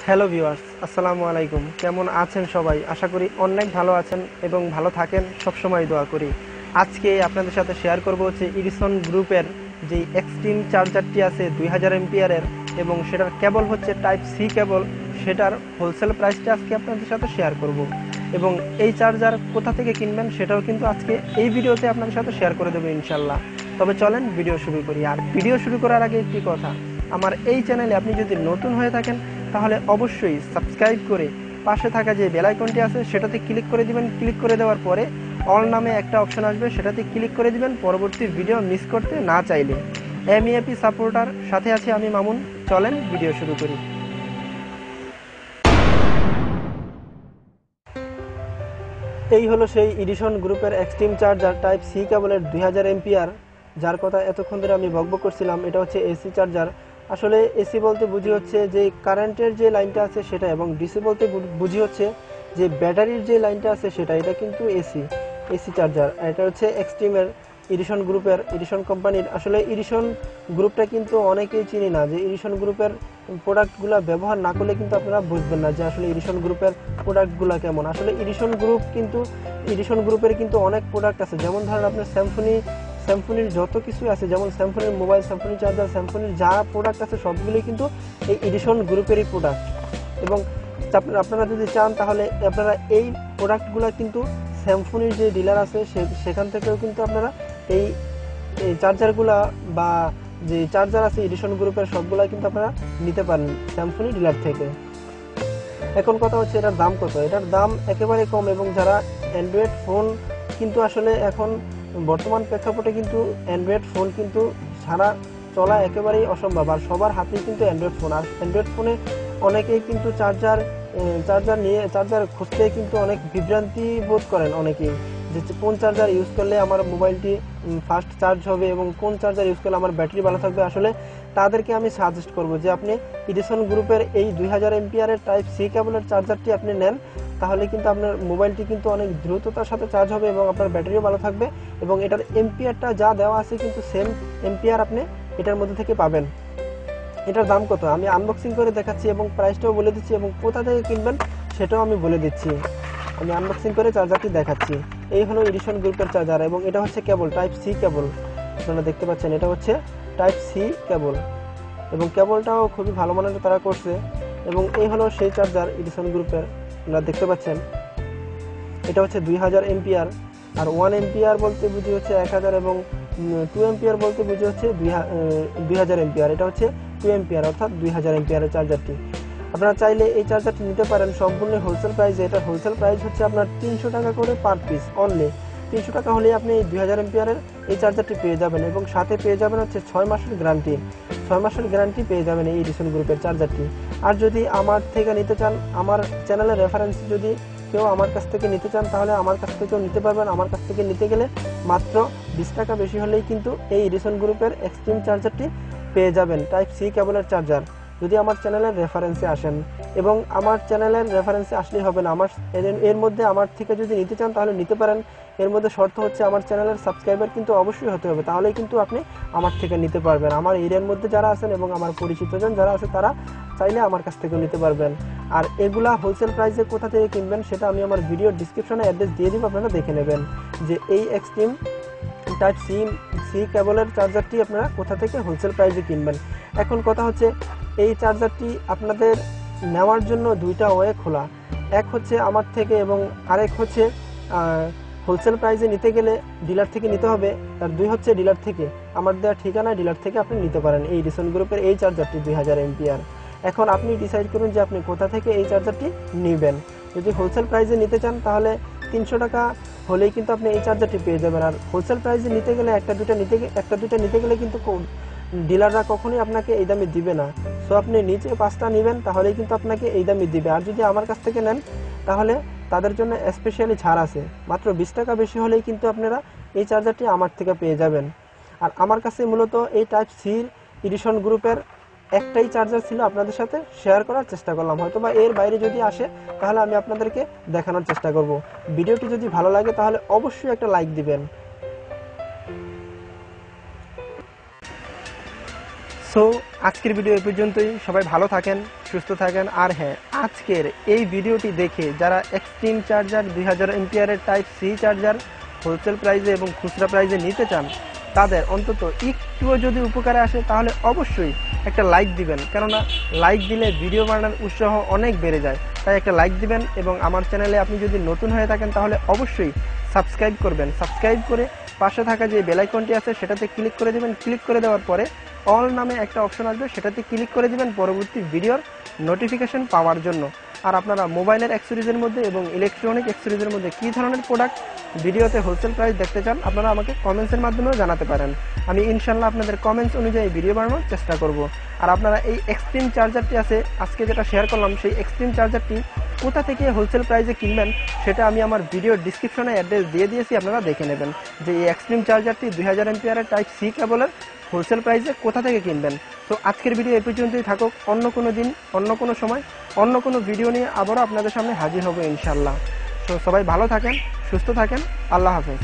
Hello viewers, আসসালামু আলাইকুম। কেমন আছেন সবাই? আশা করি অনেক ভালো আছেন এবং ভালো থাকেন, সবসময় দোয়া করি। আজকে আপনাদের সাথে শেয়ার করব হচ্ছে এডিসন গ্রুপের যে এক্সট্রিম চার্জারটি আছে 2000 এমপিয়ারের এবং সেটার কেবল হচ্ছে টাইপ সি কেবল, সেটার হোলসেল প্রাইসটা আজকে আপনাদের সাথে শেয়ার করব এবং এই চার্জার কোথা থেকে কিনবেন সেটাও কিন্তু আজকে এই ভিডিওতে আপনাদের সাথে শেয়ার করে দেবো ইনশাল্লাহ। তবে চলেন ভিডিও শুরু করি। আর ভিডিও শুরু করার আগে একটি কথা, আমার এই চ্যানেলে আপনি যদি নতুন হয়ে থাকেন তাহলে অবশ্যই সাবস্ক্রাইব করে পাশে থাকা যে বেল আইকনটি আছে সেটাতে ক্লিক করে দিবেন। ক্লিক করে দেওয়ার পরে অল নামে একটা অপশন আসবে, সেটাতে ক্লিক করে দিবেন পরবর্তী ভিডিও মিস করতে না চাইলে। MEAP সাপোর্টার সাথে আছে আমি মামুন। চলেন ভিডিও শুরু করি। এই হলো সেই এডিসন গ্রুপের এক্সট্রিম চার্জার টাইপ সি কেবলের 2000 এমপিআর, যার কথা এতক্ষণ ধরে আমি বকবক করছিলাম। এটা হচ্ছে এসি চার্জার। আসলে এসি বলতে বুঝি হচ্ছে যে কারেন্টের যে লাইনটা আছে সেটা, এবং ডিসি বলতে বুঝি হচ্ছে যে ব্যাটারির যে লাইনটা আছে সেটা। এটা কিন্তু এসি চার্জার। এটা হচ্ছে এক্সট্রিমের এডিসন গ্রুপের, এডিসন কোম্পানির। আসলে এডিসন গ্রুপটা কিন্তু অনেকেই চিনি না, যে এডিসন গ্রুপের প্রোডাক্টগুলো ব্যবহার না করলে কিন্তু আপনারা বুঝবেন না যে আসলে এডিসন গ্রুপের প্রোডাক্টগুলো কেমন। আসলে এডিসন গ্রুপের কিন্তু অনেক প্রোডাক্ট আছে, যেমন ধরেন আপনার স্যামসুনির যত কিছু আছে, যেমন স্যামসুনির মোবাইল, স্যামসুনির চার্জার, স্যামসুনির যা প্রোডাক্ট আছে সবগুলোই কিন্তু এই এডিসন গ্রুপেরই প্রোডাক্ট। এবং আপনারা যদি চান তাহলে আপনারা এই প্রোডাক্টগুলো কিন্তু স্যামসুনির যে ডিলার আছে সেখান থেকেও কিন্তু আপনারা এই চার্জারগুলা বা যে চার্জার আছে এডিসন গ্রুপের সবগুলা কিন্তু আপনারা নিতে পারেন স্যামসুনি ডিলার থেকে। এখন কথা হচ্ছে এটার দাম কত। এটার দাম একেবারে কম, এবং যারা অ্যান্ড্রয়েড ফোন কিন্তু আসলে এখন বর্তমান প্রেক্ষাপটে কিন্তু অ্যান্ড্রয়েড ফোন কিন্তু ছাড়া চলা একেবারেই অসম্ভব। আর সবার হাতেই কিন্তু অ্যান্ড্রয়েড ফোন, আর অ্যান্ড্রয়েড ফোনে অনেকেই কিন্তু চার্জার খুঁজতে কিন্তু অনেক বিভ্রান্তি বোধ করেন অনেকেই, যে কোন চার্জার ইউজ করলে আমার মোবাইলটি ফাস্ট চার্জ হবে এবং কোন চার্জার ইউজ করলে আমার ব্যাটারি ভালো থাকবে। আসলে তাদেরকে আমি সাজেস্ট করব যে আপনি এডিসন গ্রুপের এই 2000 এমপিআরের টাইপ সি কেবলের চার্জারটি আপনি নেন, তাহলে কিন্তু আপনার মোবাইলটি কিন্তু অনেক দ্রুততার সাথে চার্জ হবে এবং আপনার ব্যাটারিও ভালো থাকবে। এবং এটার এমপিআরটা যা দেওয়া আছে কিন্তু সেম এমপিআর আপনি এটার মধ্যে থেকে পাবেন। এটার দাম কত আমি আনবক্সিং করে দেখাচ্ছি এবং প্রাইসটাও বলে দিচ্ছি, এবং কোথা থেকে কিনবেন সেটাও আমি বলে দিচ্ছি। আমি আনবক্সিং করে চার্জারটি দেখাচ্ছি। এই হলো এডিসন গ্রুপের চার্জার, এবং এটা হচ্ছে কেবল টাইপ সি কেবল। আপনারা দেখতে পাচ্ছেন এটা হচ্ছে টাইপ সি কেবল, এবং কেবলটাও খুবই ভালো মানের তারা করছে। এবং এই হলো সেই চার্জার এডিসন গ্রুপের, আপনারা দেখতে পাচ্ছেন। এটা হচ্ছে 2000 এমপিআর, আর 1 এমপিআর বলতে বুঝি হচ্ছে 1000, এবং 2 এমপিআর বলতে বুঝি হচ্ছে 2000 এমপিআর। এটা হচ্ছে 2 এমপিআর অর্থাৎ 2000 এমপিআরের চার্জারটি। আপনারা চাইলে এই চার্জারটি নিতে পারেন সম্পূর্ণ হোলসেল প্রাইসে। এটা হোলসেল প্রাইস হচ্ছে আপনার 300 টাকা করে পার পিস, অনলি 300 টাকা হলেই আপনি এই 2000 এমপিআরের এই চার্জারটি পেয়ে যাবেন, এবং সাথে পেয়ে যাবেন হচ্ছে 6 মাসের গ্যারান্টি। 6 মাসের গ্যারান্টি পেয়ে যাবেন এই এডিসন গ্রুপের চার্জারটি। আর যদি আমার থেকে নিতে চান, আমার চ্যানেলের রেফারেন্স যদি কেউ আমার কাছ থেকে নিতে চান, তাহলে আমার কাছ থেকেও নিতে পারবেন। আমার কাছ থেকে নিতে গেলে মাত্র 20 টাকা বেশি হলেই কিন্তু এই এডিসন গ্রুপের এক্সট্রিম চার্জারটি পেয়ে যাবেন, টাইপ সি কেবলের চার্জার, যদি আমার চ্যানেলের রেফারেন্সে আসেন। এবং আমার চ্যানেলের রেফারেন্সে আসলেই হবে না, এর মধ্যে আমার থেকে যদি নিতে চান তাহলে নিতে পারেন। এর মধ্যে শর্ত হচ্ছে আমার চ্যানেলের সাবস্ক্রাইবার কিন্তু অবশ্যই হতে হবে, তাহলেই কিন্তু আপনি আমার থেকে নিতে পারবেন। আমার এরিয়ার মধ্যে যারা আছেন এবং আমার পরিচিতজন যারা আছে তারা চাইলে আমার কাছ থেকে নিতে পারবেন। আর এগুলা হোলসেল প্রাইসে কোথা থেকে কিনবেন সেটা আমি আমার ভিডিও ডিসক্রিপশনে অ্যাড্রেস দিয়ে দিব, আপনারা দেখে নেবেন যে এই এক্সট্রিম টাইপ সি কেবলের চার্জারটি আপনারা কোথা থেকে হোলসেল প্রাইসে কিনবেন। এখন কথা হচ্ছে এই চার্জারটি আপনাদের নেওয়ার জন্য দুইটা ওয়ে খোলা, এক হচ্ছে আমার থেকে এবং আরেক হচ্ছে হোলসেল প্রাইসে নিতে গেলে ডিলার থেকে নিতে হবে, আর দুই হচ্ছে ডিলার থেকে আমার দেওয়া ঠিকানায় ডিলার থেকে আপনি নিতে পারেন এই এডিসন গ্রুপের এই চার্জারটি 2000 এমপিআর। এখন আপনি ডিসাইড করুন যে আপনি কোথা থেকে এই চার্জারটি নেবেন। যদি হোলসেল প্রাইসে নিতে চান তাহলে 300 টাকা হলেই কিন্তু আপনি এই চার্জারটি পেয়ে যাবেন। আর হোলসেল প্রাইসে নিতে গেলে একটা দুইটা নিতে গেলে কিন্তু ডিলাররা কখনোই আপনাকে এই দামে দিবে না। সো আপনি নিচে 5টা নেবেন তাহলেই কিন্তু আপনাকে এই দামে দিবে। আর যদি আমার কাছ থেকে নেন তাহলে তাদের জন্য স্পেশালি ছাড় আছে, মাত্র 20 টাকা বেশি হলেই কিন্তু আপনারা এই চার্জারটি আমার থেকে পেয়ে যাবেন। আর আমার কাছে মূলত এই টাইপ সি এডিসন গ্রুপের একটাই চার্জার ছিল, আপনাদের সাথে শেয়ার করার চেষ্টা করলাম। হয়তো বা এর বাইরে যদি আসে তাহলে আমি আপনাদেরকে দেখানোর চেষ্টা করব। ভিডিওটি যদি ভালো লাগে তাহলে অবশ্যই একটা লাইক দিবেন। সো আজকের ভিডিও এই পর্যন্তই। সবাই ভালো থাকেন, সুস্থ থাকেন। আর হ্যাঁ, আজকের এই ভিডিওটি দেখে যারা এক্সট্রিম চার্জার 2000 এম্পিয়ারের টাইপ সি চার্জার হোলসেল প্রাইসে এবং খুচরা প্রাইসে নিতে চান, তাদের অন্তত একটুও যদি উপকারে আসে তাহলে অবশ্যই একটা লাইক দিবেন, কেননা লাইক দিলে ভিডিও বানানোর উৎসাহ অনেক বেড়ে যায়। তাই একটা লাইক দিবেন এবং আমার চ্যানেলে আপনি যদি নতুন হয়ে থাকেন তাহলে অবশ্যই সাবস্ক্রাইব করবেন। সাবস্ক্রাইব করে পাশে থাকা যে বেল আইকনটি আছে সেটাতে ক্লিক করে দেবেন। ক্লিক করে দেওয়ার পরে অল নামে একটা অপশন আসবে, সেটাতে ক্লিক করে দিবেন পরবর্তী ভিডিওর নোটিফিকেশন পাওয়ার জন্য। আর আপনারা মোবাইলের অ্যাক্সেসরিজের মধ্যে এবং ইলেকট্রনিক অ্যাক্সেসরিজের মধ্যে কী ধরনের প্রোডাক্ট ভিডিওতে হোলসেল প্রাইস দেখতে চান আপনারা আমাকে কমেন্টসের মাধ্যমেও জানাতে পারেন। আমি ইনশাল্লাহ আপনাদের কমেন্টস অনুযায়ী ভিডিও বানানোর চেষ্টা করব। আর আপনারা এই এক্সট্রিম চার্জারটি আছে আজকে যেটা শেয়ার করলাম, সেই এক্সট্রিম চার্জারটি কোথা থেকে হোলসেল প্রাইসে কিনবেন সেটা আমি আমার ভিডিওর ডিসক্রিপশনে অ্যাড্রেস দিয়ে দিয়েছি, আপনারা দেখে নেবেন যে এই এক্সট্রিম চার্জারটি 2000 এম্পিয়ারের টাইপ সি কেবলের হোলসেল প্রাইসে কোথা থেকে কিনবেন। তো আজকের ভিডিও এই পর্যন্তই থাকুক। অন্য কোনো দিন, অন্য কোনো সময়, অন্য কোনো ভিডিও নিয়ে আবারও আপনাদের সামনে হাজির হব ইনশাল্লাহ। তো সবাই ভালো থাকেন, সুস্থ থাকেন। আল্লাহ হাফেজ।